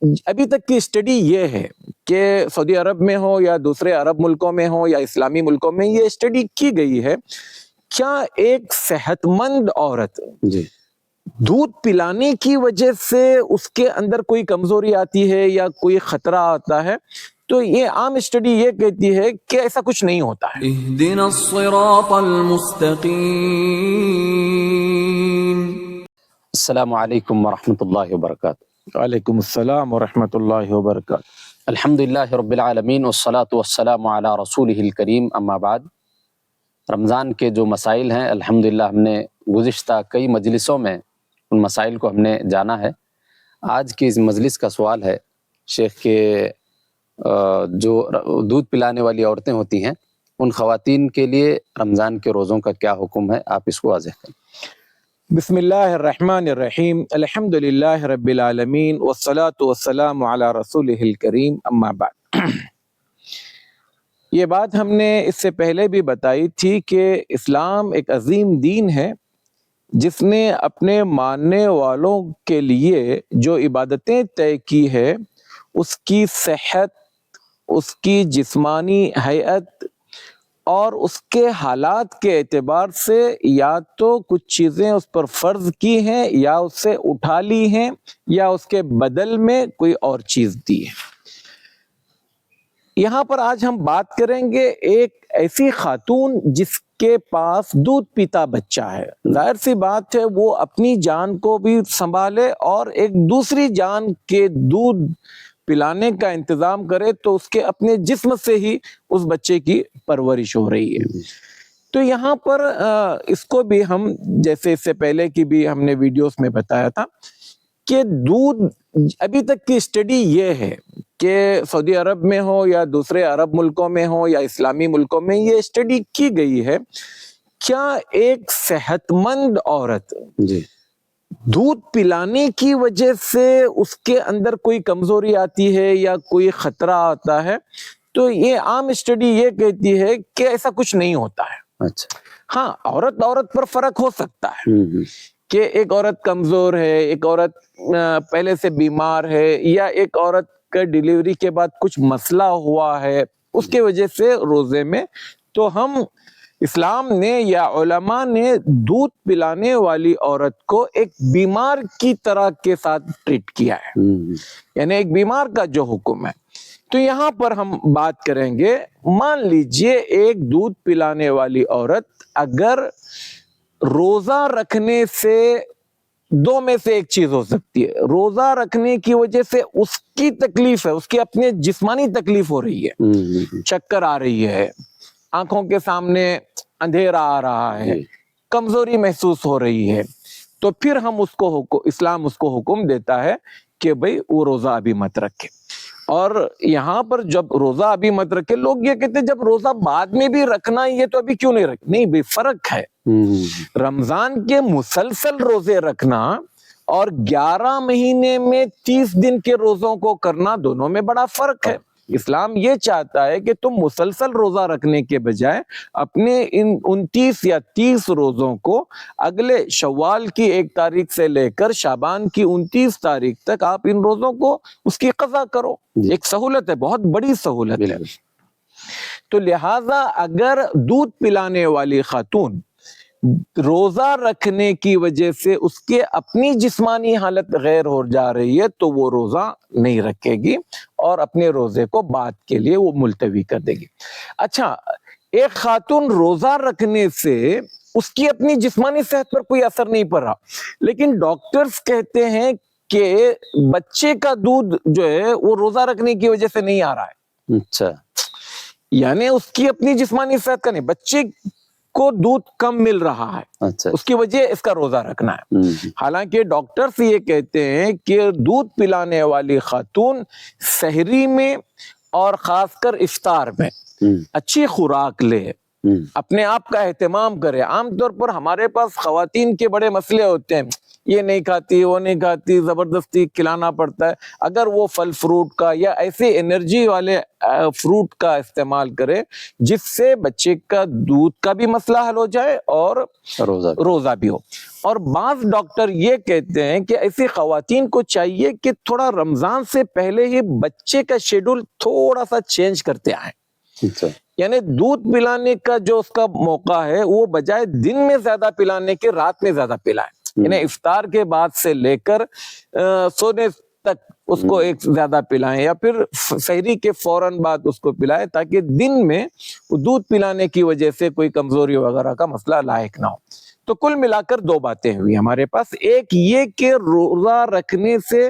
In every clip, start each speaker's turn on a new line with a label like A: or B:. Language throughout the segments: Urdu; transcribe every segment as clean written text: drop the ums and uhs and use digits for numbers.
A: ابھی تک کی اسٹڈی یہ ہے کہ سعودی عرب میں ہو یا دوسرے عرب ملکوں میں ہو یا اسلامی ملکوں میں یہ اسٹڈی کی گئی ہے، کیا ایک صحت مند عورت دودھ پلانے کی وجہ سے اس کے اندر کوئی کمزوری آتی ہے یا کوئی خطرہ آتا ہے؟ تو یہ عام اسٹڈی یہ کہتی ہے کہ ایسا کچھ نہیں ہوتا ہے۔
B: اہدنا الصراط المستقیم۔
C: السلام علیکم ورحمۃ اللہ وبرکاتہ۔
A: وعلیکم السلام ورحمۃ اللہ وبرکاتہ۔
C: الحمدللہ رب العالمین والصلاة والسلام علی رسولہ الکریم، اما بعد۔ رمضان کے جو مسائل ہیں الحمدللہ ہم نے گزشتہ کئی مجلسوں میں ان مسائل کو ہم نے جانا ہے۔ آج کی اس مجلس کا سوال ہے شیخ کہ جو دودھ پلانے والی عورتیں ہوتی ہیں ان خواتین کے لیے رمضان کے روزوں کا کیا حکم ہے، آپ اس کو واضح کریں۔
A: بسم اللہ الرحمن الرحیم، الحمد للہ رب العالمین والصلاة والسلام علی رسولہ الکریم، اما بعد۔ یہ بات ہم نے اس سے پہلے بھی بتائی تھی کہ اسلام ایک عظیم دین ہے جس نے اپنے ماننے والوں کے لیے جو عبادتیں طے کی ہے، اس کی صحت، اس کی جسمانی ہیئت اور اس کے حالات کے اعتبار سے یا تو کچھ چیزیں اس پر فرض کی ہیں یا اس سے اٹھا لی ہیں یا اس کے بدل میں کوئی اور چیز دی ہے۔ یہاں پر آج ہم بات کریں گے ایک ایسی خاتون جس کے پاس دودھ پیتا بچہ ہے۔ ظاہر سی بات ہے وہ اپنی جان کو بھی سنبھالے اور ایک دوسری جان کے دودھ پلانے کا انتظام کرے، تو اس کے اپنے جسم سے ہی اس بچے کی پرورش ہو رہی ہے۔ تو یہاں پر اس کو بھی ہم جیسے اس سے پہلے کی بھی ہم نے ویڈیوز میں بتایا تھا کہ دودھ، ابھی تک کی اسٹڈی یہ ہے کہ سعودی عرب میں ہو یا دوسرے عرب ملکوں میں ہو یا اسلامی ملکوں میں یہ اسٹڈی کی گئی ہے، کیا ایک صحت مند عورت دودھ پلانے کی وجہ سے اس کے اندر کوئی کمزوری آتی ہے یا کوئی خطرہ آتا ہے؟ تو یہ عام اسٹڈی یہ کہتی ہے کہ ایسا کچھ نہیں ہوتا ہے۔
C: اچھا،
A: ہاں، عورت پر فرق ہو سکتا ہے کہ ایک عورت کمزور ہے، ایک عورت پہلے سے بیمار ہے، یا ایک عورت کا ڈیلیوری کے بعد کچھ مسئلہ ہوا ہے، اس کے وجہ سے روزے میں، تو ہم اسلام نے یا علماء نے دودھ پلانے والی عورت کو ایک بیمار کی طرح کے ساتھ ٹریٹ کیا ہے، یعنی ایک بیمار کا جو حکم ہے۔ تو یہاں پر ہم بات کریں گے، مان لیجئے ایک دودھ پلانے والی عورت اگر روزہ رکھنے سے دو میں سے ایک چیز ہو سکتی ہے، روزہ رکھنے کی وجہ سے اس کی تکلیف ہے، اس کی اپنے جسمانی تکلیف ہو رہی ہے، چکر آ رہی ہے، آنکھوں کے سامنے اندھیرا آ رہا ہے، کمزوری محسوس ہو رہی ہے، تو پھر ہم اس کو اسلام اس کو حکم دیتا ہے کہ بھئی وہ روزہ ابھی مت رکھے۔ اور یہاں پر جب روزہ ابھی مت رکھے، لوگ یہ کہتے ہیں جب روزہ بعد میں بھی رکھنا ہی ہے تو ابھی کیوں نہیں رکھ؟ نہیں بھئی، فرق ہے۔ رمضان کے مسلسل روزے رکھنا اور 11 مہینے میں 30 دن کے روزوں کو کرنا، دونوں میں بڑا فرق ہے۔ اسلام یہ چاہتا ہے کہ تم مسلسل روزہ رکھنے کے بجائے اپنے ان 29 یا 30 روزوں کو اگلے شوال کی 1 تاریخ سے لے کر شعبان کی 29 تاریخ تک آپ ان روزوں کو اس کی قضا کرو۔ ایک سہولت ہے، بہت بڑی سہولت ہے۔ تو لہٰذا اگر دودھ پلانے والی خاتون روزہ رکھنے کی وجہ سے اس کے اپنی جسمانی حالت غیر ہو جا رہی ہے تو وہ روزہ نہیں رکھے گی اور اپنے روزے کو بعد کے لیے وہ ملتوی کر دے گی۔ اچھا، ایک خاتون روزہ رکھنے سے اس کی اپنی جسمانی صحت پر کوئی اثر نہیں پڑ رہا، لیکن ڈاکٹرز کہتے ہیں کہ بچے کا دودھ جو ہے وہ روزہ رکھنے کی وجہ سے نہیں آ رہا ہے۔
C: اچھا،
A: یعنی اس کی اپنی جسمانی صحت کا نہیں، بچے کو دودھ کم مل رہا ہے، اس کی وجہ اس کا روزہ رکھنا ہے۔ حالانکہ ڈاکٹرز یہ کہتے ہیں کہ دودھ پلانے والی خاتون سحری میں اور خاص کر افطار میں اچھی خوراک لے، اپنے آپ کا اہتمام کرے۔ عام طور پر ہمارے پاس خواتین کے بڑے مسئلے ہوتے ہیں، یہ نہیں کھاتی، وہ نہیں کھاتی، زبردستی کھلانا پڑتا ہے۔ اگر وہ پھل فروٹ کا یا ایسے انرجی والے فروٹ کا استعمال کرے جس سے بچے کا دودھ کا بھی مسئلہ حل ہو جائے اور روزہ بھی ہو۔ اور بعض ڈاکٹر یہ کہتے ہیں کہ ایسی خواتین کو چاہیے کہ تھوڑا رمضان سے پہلے ہی بچے کا شیڈول تھوڑا سا چینج کرتے آئیں.
C: اچھا.
A: یعنی دودھ پلانے کا جو اس کا موقع ہے وہ بجائے دن میں زیادہ پلانے کے رات میں زیادہ پلائیں. یعنی افطار کے بعد سے لے کر سونے تک اس کو ایک زیادہ پلائیں, یا پھر سحری کے فوراً بعد اس کو پلائیں, تاکہ دن میں دودھ پلانے کی وجہ سے کوئی کمزوری وغیرہ کا مسئلہ لاحق نہ ہو. تو کل ملا کر دو باتیں ہوئی ہمارے پاس. ایک یہ کہ روزہ رکھنے سے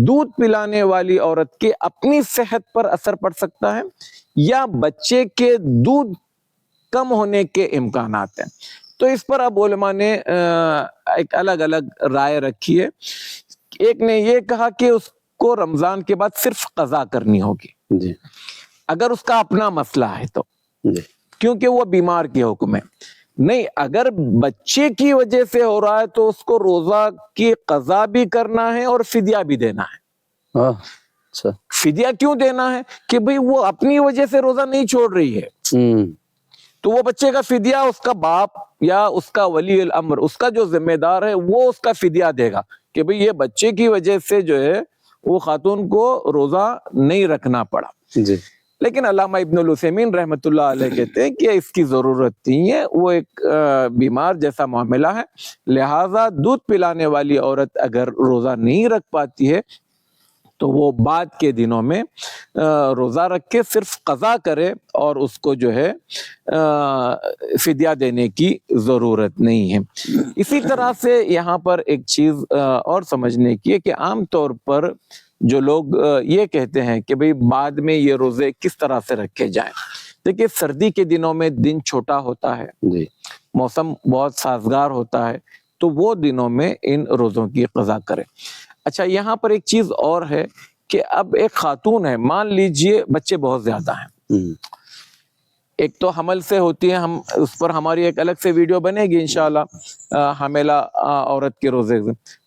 A: دودھ پلانے والی عورت کے اپنی صحت پر اثر پڑ سکتا ہے, یا بچے کے دودھ کم ہونے کے امکانات ہیں. تو اس پر اب علماء نے ایک الگ الگ رائے رکھی ہے. ایک نے یہ کہا کہ اس کو رمضان کے بعد صرف قضا کرنی ہوگی
C: جی.
A: اگر اس کا اپنا مسئلہ ہے تو,
C: جی.
A: کیونکہ وہ بیمار کے حکم ہے. نہیں, اگر بچے کی وجہ سے ہو رہا ہے تو اس کو روزہ کی قضا بھی کرنا ہے اور فدیہ بھی دینا ہے.
C: اچھا.
A: فدیہ کیوں دینا ہے؟ کہ بھئی وہ اپنی وجہ سے روزہ نہیں چھوڑ رہی ہے, تو وہ بچے کا فدیہ اس کا باپ یا اس کا ولی الامر, اس کا جو ذمہ دار ہے, وہ اس کا فدیہ دے گا کہ بھئی یہ بچے کی وجہ سے جو ہے وہ خاتون کو روزہ نہیں رکھنا پڑا.
C: جی.
A: لیکن علامہ ابن العثیمین رحمۃ اللہ علیہ کہتے ہیں کہ اس کی ضرورت نہیں ہے, وہ ایک بیمار جیسا معاملہ ہے, لہذا دودھ پلانے والی عورت اگر روزہ نہیں رکھ پاتی ہے تو وہ بعد کے دنوں میں روزہ رکھ کے صرف قضا کرے, اور اس کو جو ہے فدیہ دینے کی ضرورت نہیں ہے. اسی طرح سے یہاں پر ایک چیز اور سمجھنے کی ہے کہ عام طور پر جو لوگ یہ کہتے ہیں کہ بھئی بعد میں یہ روزے کس طرح سے رکھے جائیں. دیکھیے, سردی کے دنوں میں دن چھوٹا ہوتا ہے,
C: جی.
A: موسم بہت سازگار ہوتا ہے, تو وہ دنوں میں ان روزوں کی قضا کریں. اچھا, یہاں پر ایک چیز اور ہے کہ اب ایک خاتون ہے, مان لیجئے بچے بہت زیادہ ہیں, ایک تو حمل سے ہوتی ہے, ہم اس پر ہماری ایک الگ سے ویڈیو بنے گی انشاءاللہ, حاملہ عورت کے روزے.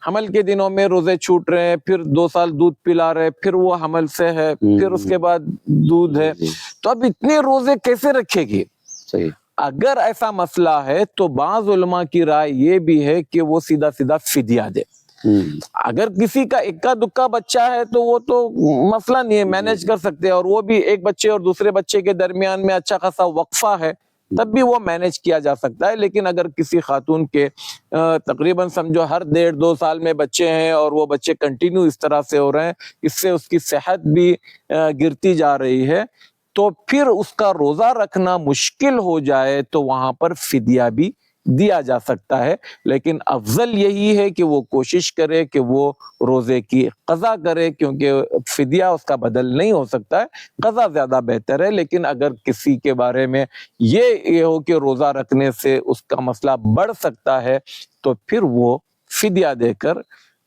A: حمل کے دنوں میں روزے چھوٹ رہے ہیں, پھر 2 سال دودھ پلا رہے, پھر وہ حمل سے ہے, پھر اس کے بعد دودھ ہے, تو اب اتنے روزے کیسے رکھے گی؟
C: صحیح.
A: اگر ایسا مسئلہ ہے تو بعض علماء کی رائے یہ بھی ہے کہ وہ سیدھا سیدھا فدیہ دے. اگر کسی کا اکا دکا بچہ ہے تو وہ تو مسئلہ نہیں ہے, مینج کر سکتے ہیں, اور وہ بھی ایک بچے اور دوسرے بچے کے درمیان میں اچھا خاصا وقفہ ہے, تب بھی وہ مینج کیا جا سکتا ہے. لیکن اگر کسی خاتون کے تقریباً سمجھو ہر 1.5-2 سال میں بچے ہیں, اور وہ بچے کنٹینیو اس طرح سے ہو رہے ہیں, اس سے اس کی صحت بھی گرتی جا رہی ہے, تو پھر اس کا روزہ رکھنا مشکل ہو جائے تو وہاں پر فدیہ بھی دیا جا سکتا ہے. لیکن افضل یہی ہے کہ وہ کوشش کرے کہ وہ روزے کی قضا کرے, کیونکہ فدیہ اس کا بدل نہیں ہو سکتا ہے, قضا زیادہ بہتر ہے. لیکن اگر کسی کے بارے میں یہ ہو کہ روزہ رکھنے سے اس کا مسئلہ بڑھ سکتا ہے, تو پھر وہ فدیہ دے کر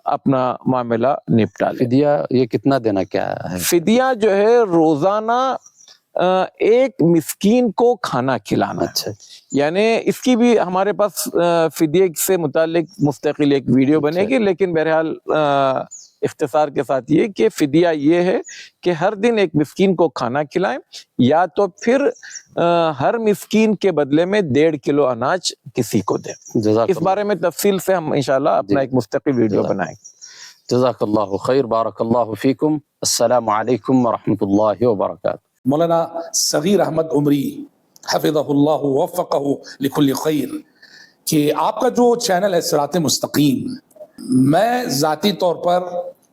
A: اپنا معاملہ نپٹا لے.
C: فدیہ یہ کتنا دینا کیا ہے؟
A: فدیہ جو ہے روزانہ ایک مسکین کو کھانا کھلانا.
C: اچھا.
A: یعنی اس کی بھی ہمارے پاس فدیے سے متعلق مستقل ایک ویڈیو بنے گی, لیکن بہرحال اختصار کے ساتھ یہ کہ فدیہ یہ ہے کہ ہر دن ایک مسکین کو کھانا کھلائیں, یا تو پھر ہر مسکین کے بدلے میں 1.5 کلو اناج کسی کو دیں. اس بارے میں تفصیل سے ہم انشاءاللہ اپنا ایک مستقل ویڈیو بنائیں.
C: جزاک اللہ خیر, بارک اللہ فیکم. السلام علیکم ورحمۃ اللہ وبرکاتہ.
D: مولانا صغیر احمد عمری حفظہ اللہ ووفقہ لکل خیر کہ آپ کا جو چینل ہے صراط مستقیم, میں ذاتی طور پر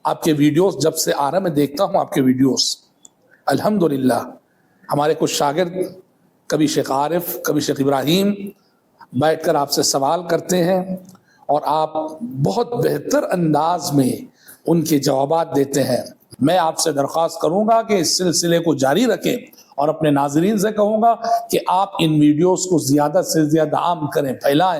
D: آپ کے ویڈیوز جب سے آ رہا میں دیکھتا ہوں آپ کے ویڈیوز, الحمدللہ ہمارے کچھ شاگرد کبھی شیخ عارف کبھی شیخ ابراہیم بیٹھ کر آپ سے سوال کرتے ہیں, اور آپ بہت بہتر انداز میں ان کے جوابات دیتے ہیں. میں آپ سے درخواست کروں گا کہ اس سلسلے کو جاری رکھیں, اور اپنے ناظرین سے کہوں گا کہ آپ ان ویڈیوز کو زیادہ سے زیادہ عام کریں, پھیلائیں.